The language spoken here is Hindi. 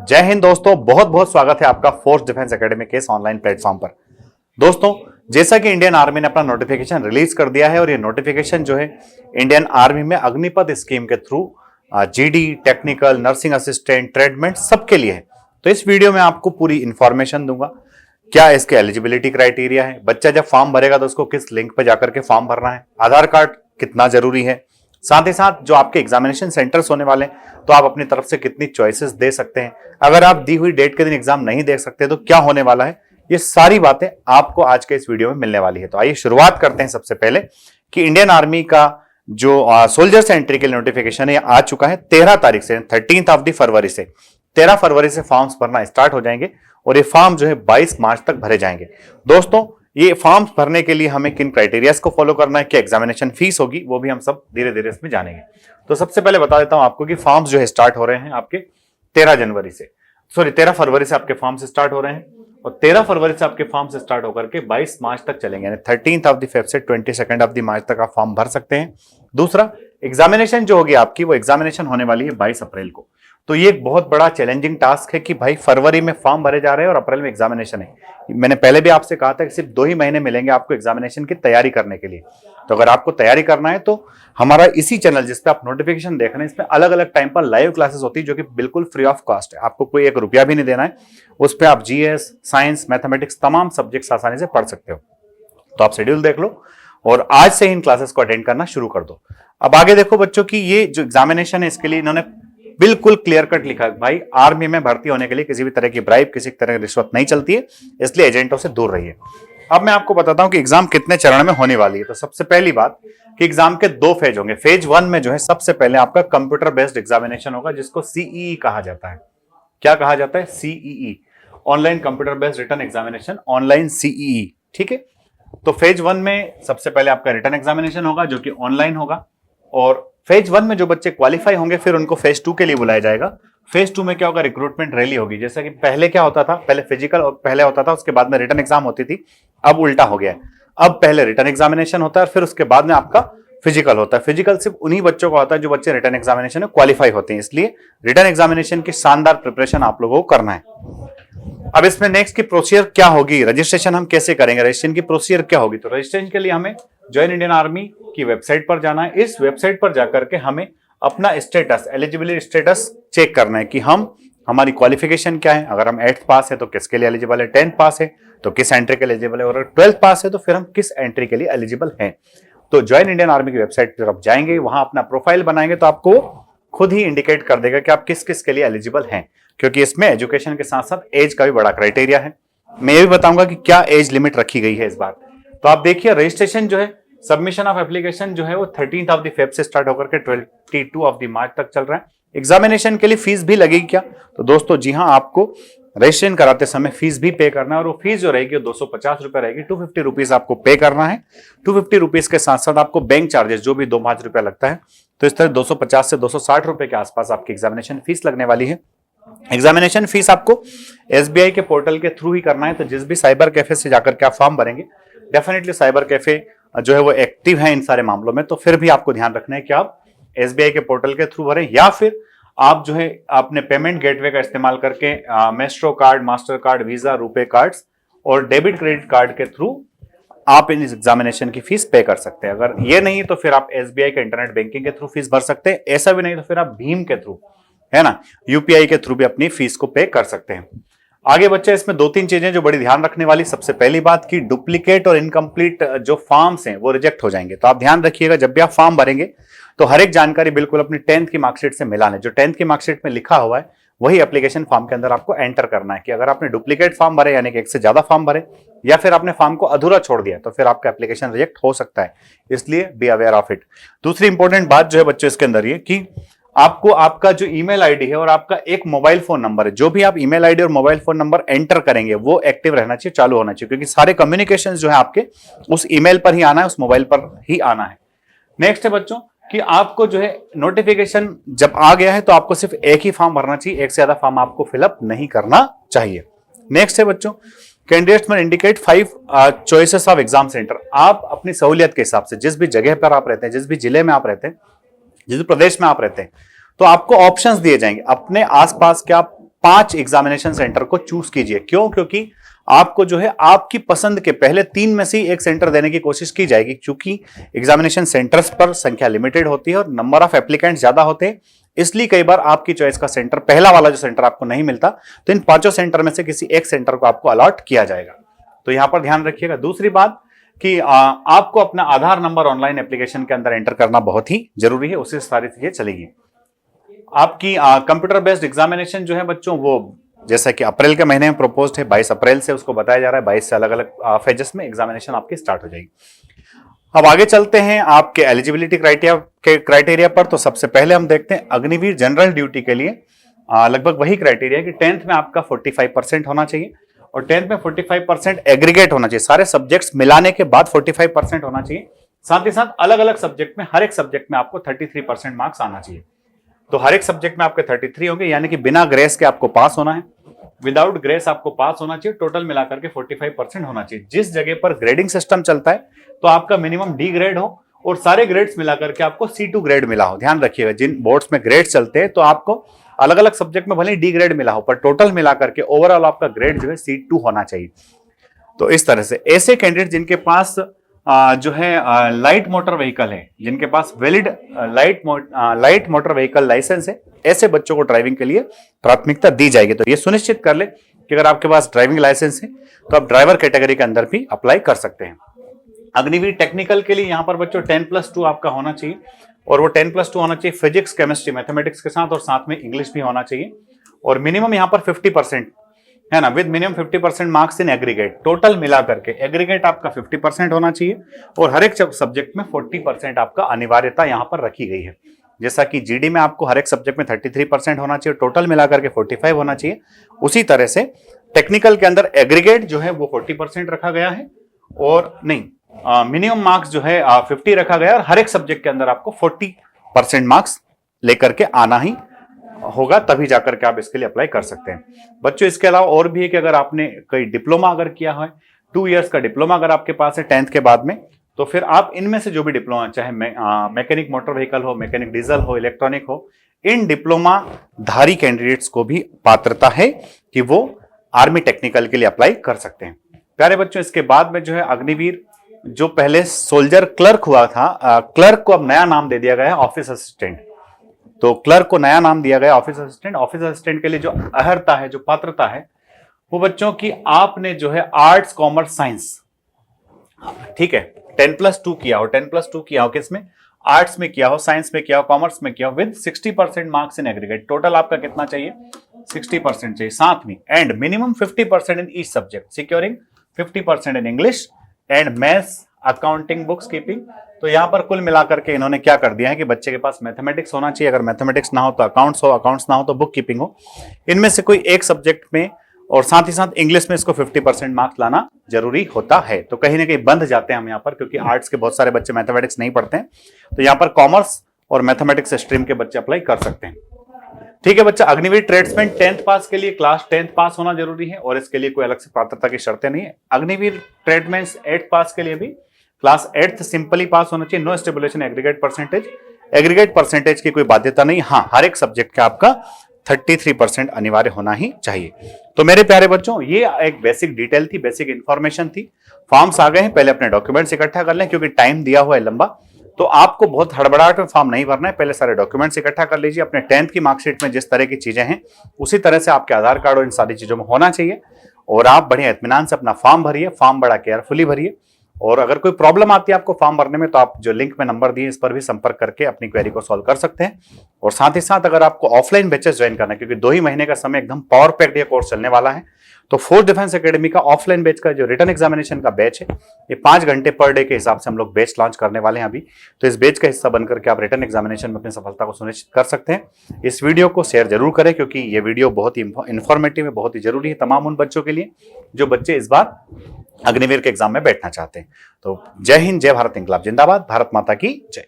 जय हिंद दोस्तों, बहुत बहुत स्वागत है आपका फोर्स डिफेंस एकेडमी के इस ऑनलाइन प्लेटफॉर्म पर। दोस्तों, जैसा कि इंडियन आर्मी ने अपना नोटिफिकेशन रिलीज कर दिया है और ये नोटिफिकेशन जो है इंडियन आर्मी में अग्निपथ स्कीम के through GD, technical, nursing assistant, tradesmen सबके लिए है। तो इस वीडियो में आपको पूरी इंफॉर्मेशन दूंगा। क्या इसके एलिजिबिलिटी क्राइटेरिया है, बच्चा जब फॉर्म भरेगा तो उसको किस लिंक पर जाकर के फॉर्म भरना है, आधार कार्ड कितना जरूरी है, साथ ही साथ जो आपके एग्जामिनेशन सेंटर्स होने वाले हैं तो आप अपनी तरफ से कितनी चॉइसेस दे सकते हैं, अगर आप दी हुई डेट के दिन एग्जाम नहीं दे सकते तो क्या होने वाला है, ये सारी बातें आपको आज के इस वीडियो में मिलने वाली है। तो आइए शुरुआत करते हैं सबसे पहले कि इंडियन आर्मी का जो सोल्जर्स एंट्री के लिए नोटिफिकेशन है आ चुका है 13 तारीख से, 13 फरवरी से 13 फरवरी से फॉर्म्स भरना स्टार्ट हो जाएंगे और ये फॉर्म जो है 22 मार्च तक भरे जाएंगे। दोस्तों, ये फॉर्म्स भरने के लिए हमें किन क्राइटेरियाज को फॉलो करना है, क्या एग्जामिनेशन फीस होगी, वो भी हम सब धीरे धीरे इसमें जानेंगे। तो सबसे पहले बता देता हूं आपको कि फॉर्म्स जो है स्टार्ट हो रहे हैं आपके 13 फरवरी से आपके फॉर्म्स स्टार्ट हो रहे हैं और 13 फरवरी से आपके फॉर्म्स स्टार्ट होकर के 22 मार्च तक चलेंगे, यानी 13 से 22 मार्च तक आप फॉर्म भर सकते हैं। दूसरा, एग्जामिनेशन जो होगी आपकी, वो एग्जामिनेशन होने वाली है 22 अप्रैल को। तो ये एक बहुत बड़ा चैलेंजिंग टास्क है कि भाई फरवरी में फॉर्म भरे जा रहे हैं और अप्रैल में एग्जामिनेशन है। मैंने पहले भी आपसे कहा था कि सिर्फ 2 ही महीने मिलेंगे आपको एग्जामिनेशन की तैयारी करने के लिए। तो अगर आपको तैयारी करना है तो हमारा इसी चैनल जिस पे आप नोटिफिकेशन देख रहे हैं, इसमें अलग अलग टाइम पर लाइव क्लासेस होती है जो कि बिल्कुल फ्री ऑफ कॉस्ट है, आपको कोई 1 रुपया भी नहीं देना है। उस पर आप जीएस, साइंस, मैथमेटिक्स तमाम सब्जेक्ट्स आसानी से पढ़ सकते हो। तो आप शेड्यूल देख लो और आज से इन क्लासेस को अटेंड करना शुरू कर दो। अब आगे देखो बच्चों की ये जो एग्जामिनेशन है इसके लिए इन्होंने बिल्कुल क्लियर कट लिखा है, भाई आर्मी में भर्ती होने के लिए किसी भी तरह की ब्राइब, किसी तरह की रिश्वत नहीं चलती है, इसलिए एजेंटों से दूर रहिए। अब मैं आपको बताता हूं कि एग्जाम कितने चरण में होने वाली है। तो सबसे पहली बात कि एग्जाम के 2 फेज होंगे। फेज 1 में जो है सबसे पहले आपका कंप्यूटर बेस्ड एग्जामिनेशन होगा, जिसको सीईई कहा जाता है। क्या कहा जाता है? CEE, online computer based written examination, online CEE. ठीक है। तो फेज 1 में सबसे पहले आपका रिटन एग्जामिनेशन होगा जो कि ऑनलाइन होगा और फेज 1 में जो बच्चे क्वालिफाई होंगे फिर उनको फेज 2 के लिए बुलाया जाएगा। फेज 2 में क्या होगा? रिक्रूटमेंट रैली होगी। जैसा कि पहले क्या होता था, पहले फिजिकल और पहले होता था, उसके बाद में रिटन एग्जाम होती थी। अब उल्टा हो गया है, अब पहले रिटन एग्जामिनेशन होता है और फिर उसके बाद में आपका फिजिकल होता है। फिजिकल सिर्फ उन्हीं बच्चों का होता है जो बच्चे रिटन एग्जामिनेशन में क्वालिफाई होते हैं, इसलिए रिटन एग्जामिनेशन की शानदार प्रिपरेशन आप लोगों को करना है। अब इसमें नेक्स्ट की प्रोसीजर क्या होगी, रजिस्ट्रेशन हम कैसे करेंगे, रजिस्ट्रेशन की प्रोसीजर क्या होगी? तो रजिस्ट्रेशन के लिए हमें ज्वाइन इंडियन आर्मी की वेबसाइट पर जाना है। इस वेबसाइट पर जाकर के हमें अपना स्टेटस, एलिजिबिलिटी स्टेटस चेक करना है कि हमारी क्वालिफिकेशन क्या है। अगर हम 8th पास है तो किसके लिए एलिजिबल है, 10th पास है तो किस एंट्री के लिए एलिजिबल है, और 12th पास है तो फिर हम किस एंट्री के लिए एलिजिबल हैं। तो ज्वाइन इंडियन आर्मी की वेबसाइट पर आप जाएंगे, वहां अपना प्रोफाइल बनाएंगे तो आपको खुद ही इंडिकेट कर देगा कि आप किस किस के लिए एलिजिबल हैं, क्योंकि इसमें एजुकेशन के साथ साथ एज का भी बड़ा क्राइटेरिया है। मैं ये भी बताऊंगा कि क्या एज लिमिट रखी गई है इस बार। तो आप देखिए, रजिस्ट्रेशन जो है, सबमिशन ऑफ एप्लीकेशन जो है वो 13 फेब से स्टार्ट होकर के 22 मार्च तक चल रहा है। एग्जामिनेशन के लिए फीस भी लगेगी क्या? तो दोस्तों जी हाँ, आपको रजिस्ट्रेशन कराते समय फीस भी पे करना है और वो फीस जो रहेगी वो 250 रुपए रहेगी। 250 रुपीज आपको पे करना है। 250 रुपीज के साथ साथ आपको बैंक चार्जेस जो भी 2-5 रुपया लगता है, तो इस तरह 250 से 260 रुपए के आसपास आपकी एग्जामिनेशन फीस लगने वाली है। एग्जामिनेशन फीस आपको एसबीआई के पोर्टल के थ्रू ही करना है। तो जिस भी साइबर कैफे से जाकर के आप फॉर्म भरेंगे, डेफिनेटली साइबर कैफे जो है वो एक्टिव है इन सारे मामलों में, तो फिर भी आपको ध्यान रखना है कि आप एसबीआई के पोर्टल के थ्रू भरें या फिर आप जो है अपने पेमेंट गेटवे का इस्तेमाल करके maestro card, master card, visa, RuPay cards और डेबिट क्रेडिट कार्ड के थ्रू आप इन एग्जामिनेशन की फीस पे कर सकते हैं। अगर ये नहीं तो फिर आप एसबीआई के इंटरनेट बैंकिंग के थ्रू फीस भर सकते हैं। ऐसा भी नहीं तो फिर आप भीम के थ्रू, है ना, यूपीआई के थ्रू भी अपनी फीस को पे कर सकते हैं। आगे बच्चे इसमें 2-3 चीजें जो बड़ी ध्यान रखने वाली। सबसे पहली बात कि डुप्लीकेट और इनकम्प्लीट जो फॉर्म्स हैं वो रिजेक्ट हो जाएंगे। तो आप ध्यान रखिएगा, जब भी आप फॉर्म भरेंगे तो हर एक जानकारी बिल्कुल अपनी 10th की मार्कशीट से मिलाना है। जो 10th की मार्कशीट में लिखा हुआ है वही एप्लीकेशन फॉर्म के अंदर आपको एंटर करना है। कि अगर आपने डुप्लीकेट फॉर्म भरे, यानी कि 1 से ज्यादा फॉर्म भरे, या फिर आपने फॉर्म को अधूरा छोड़ दिया, तो फिर आपका एप्लीकेशन रिजेक्ट हो सकता है, इसलिए बी अवेयर ऑफ इट। दूसरी इंपॉर्टेंट बात जो है बच्चों इसके अंदर ये कि आपको आपका जो ईमेल आईडी है और आपका एक मोबाइल फोन नंबर है, जो भी आप ईमेल आईडी और मोबाइल फोन नंबर एंटर करेंगे वो एक्टिव रहना चाहिए, चालू होना चाहिए, क्योंकि सारे कम्युनिकेशंस जो है आपके उस ईमेल पर ही आना है, उस मोबाइल पर ही आना है। नेक्स्ट है बच्चों कि आपको जो है नोटिफिकेशन जब आ गया है तो आपको सिर्फ एक ही फॉर्म भरना चाहिए, एक से ज्यादा फॉर्म आपको फिलअप नहीं करना चाहिए। नेक्स्ट है बच्चों, कैंडिडेट्स में indicate 5 choices of exam centre. आप अपनी सहूलियत के हिसाब से जिस भी जगह पर आप रहते हैं, जिस भी जिले में आप रहते हैं, जिस प्रदेश में आप रहते हैं, तो आपको ऑप्शंस दिए जाएंगे। अपने आसपास के आप 5 एग्जामिनेशन सेंटर को चूज कीजिए। क्यों? क्योंकि आपको जो है आपकी पसंद के पहले 3 में से ही एक सेंटर देने की कोशिश की जाएगी, क्योंकि एग्जामिनेशन सेंटर्स पर संख्या लिमिटेड होती है और नंबर ऑफ एप्लीकेंट्स ज्यादा होते हैं, इसलिए कई बार आपकी चॉइस का सेंटर, पहला वाला जो सेंटर आपको नहीं मिलता, तो इन 5 सेंटर में से किसी एक सेंटर को आपको अलॉट किया जाएगा। तो यहां पर ध्यान रखिएगा। दूसरी बात कि आपको अपना आधार नंबर ऑनलाइन एप्लीकेशन के अंदर एंटर करना बहुत ही जरूरी है, उससे सारी चीजें चलेगी। आपकी कंप्यूटर बेस्ड एग्जामिनेशन जो है बच्चों, वो जैसा कि अप्रैल के महीने में प्रोपोज्ड है, 22 अप्रैल से उसको बताया जा रहा है, 22 से अलग अलग फेजेस में एग्जामिनेशन आपकी स्टार्ट हो जाएगी। अब आगे चलते हैं आपके एलिजिबिलिटी क्राइटेरिया पर। तो सबसे पहले हम देखते हैं अग्निवीर जनरल ड्यूटी के लिए लगभग वही क्राइटेरिया है कि 10th में आपका 45% होना चाहिए और 10th में 45% एग्रीगेट होना चाहिए, सारे सब्जेक्ट्स मिलाने के बाद 45% होना चाहिए। साथ ही साथ अलग अलग सब्जेक्ट में, हर एक सब्जेक्ट में आपको 33% मार्क्स आना चाहिए। तो हर एक सब्जेक्ट में आपके 33 होंगे, यानी कि बिना ग्रेस के आपको पास होना है, विदाउट ग्रेस आपको पास होना चाहिए। टोटल मिलाकर के 45% होना चाहिए। जिस जगह पर ग्रेडिंग सिस्टम चलता है तो आपका मिनिमम डी ग्रेड हो और सारे ग्रेड्स मिलाकर के आपको C2 ग्रेड मिला हो। ध्यान रखिएगा, जिन बोर्ड्स में ग्रेड चलते हैं तो आपको अलग अलग सब्जेक्ट में भले ही डी ग्रेड मिला हो, पर टोटल मिलाकर के ओवरऑल आपका ग्रेड जो है C2 होना चाहिए। तो इस तरह से ऐसे कैंडिडेट जिनके पास जो है लाइट मोटर व्हीकल है, जिनके पास valid light motor vehicle licence है, ऐसे बच्चों को ड्राइविंग के लिए प्राथमिकता दी जाएगी। तो ये सुनिश्चित कर ले कि अगर आपके पास ड्राइविंग लाइसेंस है तो आप ड्राइवर कैटेगरी के अंदर भी अप्लाई कर सकते हैं। अग्निवीर टेक्निकल के लिए यहाँ पर बच्चों 10+2 आपका होना चाहिए और वो 10+2 होना चाहिए फिजिक्स, केमिस्ट्री, मैथमेटिक्स के साथ, और साथ में इंग्लिश भी होना चाहिए। और मिनिमम यहाँ पर 50% है ना, with minimum 50% marks in aggregate. Total मिला करके एग्रीगेट आपका 50% होना चाहिए और हर एक सब्जेक्ट में 40% आपका अनिवार्यता यहाँ पर रखी गई है। जैसा कि जीडी में आपको हर एक सब्जेक्ट में 33% होना चाहिए, टोटल मिलाकर के 45 होना चाहिए, उसी तरह से टेक्निकल के अंदर एग्रीगेट जो है वो 40% रखा गया है और नहीं, मिनिमम मार्क्स जो है 50 रखा गया और हर एक सब्जेक्ट के अंदर आपको 40% मार्क्स लेकर के आना ही होगा, तभी जाकर के आप इसके लिए अप्लाई कर सकते हैं। बच्चों इसके अलावा और भी है कि अगर आपने कोई डिप्लोमा अगर किया है, 2 इयर्स का डिप्लोमा अगर आपके पास है 10th के बाद में, तो फिर आप इनमें से जो भी डिप्लोमा, चाहे मैकेनिक मोटर व्हीकल हो, मैकेनिक डीजल हो, इलेक्ट्रॉनिक हो, इन डिप्लोमा धारी कैंडिडेट्स को भी पात्रता है कि वो आर्मी टेक्निकल के लिए अप्लाई कर सकते हैं। प्यारे बच्चों, इसके बाद में जो है अग्निवीर, जो पहले सोल्जर क्लर्क हुआ था, क्लर्क को अब नया नाम दे दिया गया है ऑफिस असिस्टेंट। तो क्लर्क को नया नाम दिया गया ऑफिस असिस्टेंट। ऑफिस असिस्टेंट के लिए जो अर्हता है, जो पात्रता है, वो बच्चों की आपने जो है आर्ट्स, कॉमर्स, साइंस, ठीक है, 10+2 किया हो, 10+2 किया हो, किसमें? आर्ट्स में किया हो, साइंस में किया हो, कॉमर्स में किया हो, with 60% marks in aggregate. Total आपका कितना चाहिए? 60% चाहिए। साथ में and minimum 50% in each subject, securing 50% in English and maths, accounting, books keeping. तो यहां पर कुल मिलाकर के इन्होंने क्या कर दिया है कि बच्चे के पास मैथमेटिक्स होना चाहिए, अगर मैथमेटिक्स ना हो तो अकाउंट्स हो, अकाउंट्स ना हो तो बुक कीपिंग हो, इनमें से कोई एक सब्जेक्ट में, और साथ ही साथ इंग्लिश में इसको 50% मार्क्स लाना जरूरी होता है। तो कहीं ना कहीं बंद जाते हैं हम यहाँ पर, क्योंकि आर्ट्स के बहुत सारे बच्चे मैथमेटिक्स नहीं पढ़ते हैं, तो यहाँ पर कॉमर्स और मैथमेटिक्स स्ट्रीम के बच्चे अप्लाई कर सकते हैं। ठीक है बच्चा, अग्निवीर ट्रेड्समैन 10th पास के लिए क्लास 10th पास होना जरूरी है और इसके लिए कोई अलग से पात्रता की शर्तें नहीं है। अग्निवीर ट्रेडमैन 8th पास के लिए भी क्लास 8th सिंपली पास होना चाहिए, no stipulation aggregate percentage. Aggregate percentage की कोई बाध्यता नहीं, हाँ हर एक सब्जेक्ट का आपका 33% अनिवार्य होना ही चाहिए। तो मेरे प्यारे बच्चों, ये एक बेसिक डिटेल थी, बेसिक इंफॉर्मेशन थी। फॉर्म्स आ गए हैं, पहले अपने डॉक्यूमेंट्स इकट्ठा कर लें, क्योंकि टाइम दिया हुआ है लंबा, तो आपको बहुत हड़बड़ाहट में फॉर्म नहीं भरना है। पहले सारे डॉक्यूमेंट्स इकट्ठा कर लीजिए। अपने 10th की मार्कशीट में जिस तरह की चीजें हैं उसी तरह से आपके आधार कार्ड और इन सारी चीजों में होना चाहिए, और आप बढ़िया इत्मीनान से अपना फॉर्म भरिए, फॉर्म बड़ा केयरफुली भरिए। और अगर कोई प्रॉब्लम आती है आपको फॉर्म भरने में, तो आप जो लिंक में नंबर दिए इस पर भी संपर्क करके अपनी क्वेरी को सॉल्व कर सकते हैं। और साथ ही साथ अगर आपको ऑफलाइन बैचेस ज्वाइन करना है, क्योंकि 2 ही महीने का समय एकदम पावर पैक्ड ये कोर्स चलने वाला है, तो फोर्स डिफेंस एकेडमी का ऑफलाइन बैच का जो रिटन एग्जामिनेशन का बैच है, ये 5 घंटे पर डे के हिसाब से हम लोग बैच लॉन्च करने वाले हैं अभी। तो इस बैच का हिस्सा बनकर के आप रिटन एग्जामिनेशन में अपनी सफलता को सुनिश्चित कर सकते हैं। इस वीडियो को शेयर जरूर करें, क्योंकि ये वीडियो बहुत ही इंफॉर्मेटिव है, बहुत ही जरूरी है तमाम उन बच्चों के लिए जो बच्चे इस बार अग्निवीर के एग्जाम में बैठना चाहते हैं। तो जय हिंद, जय भारत, इंकलाब जिंदाबाद, भारत माता की जय।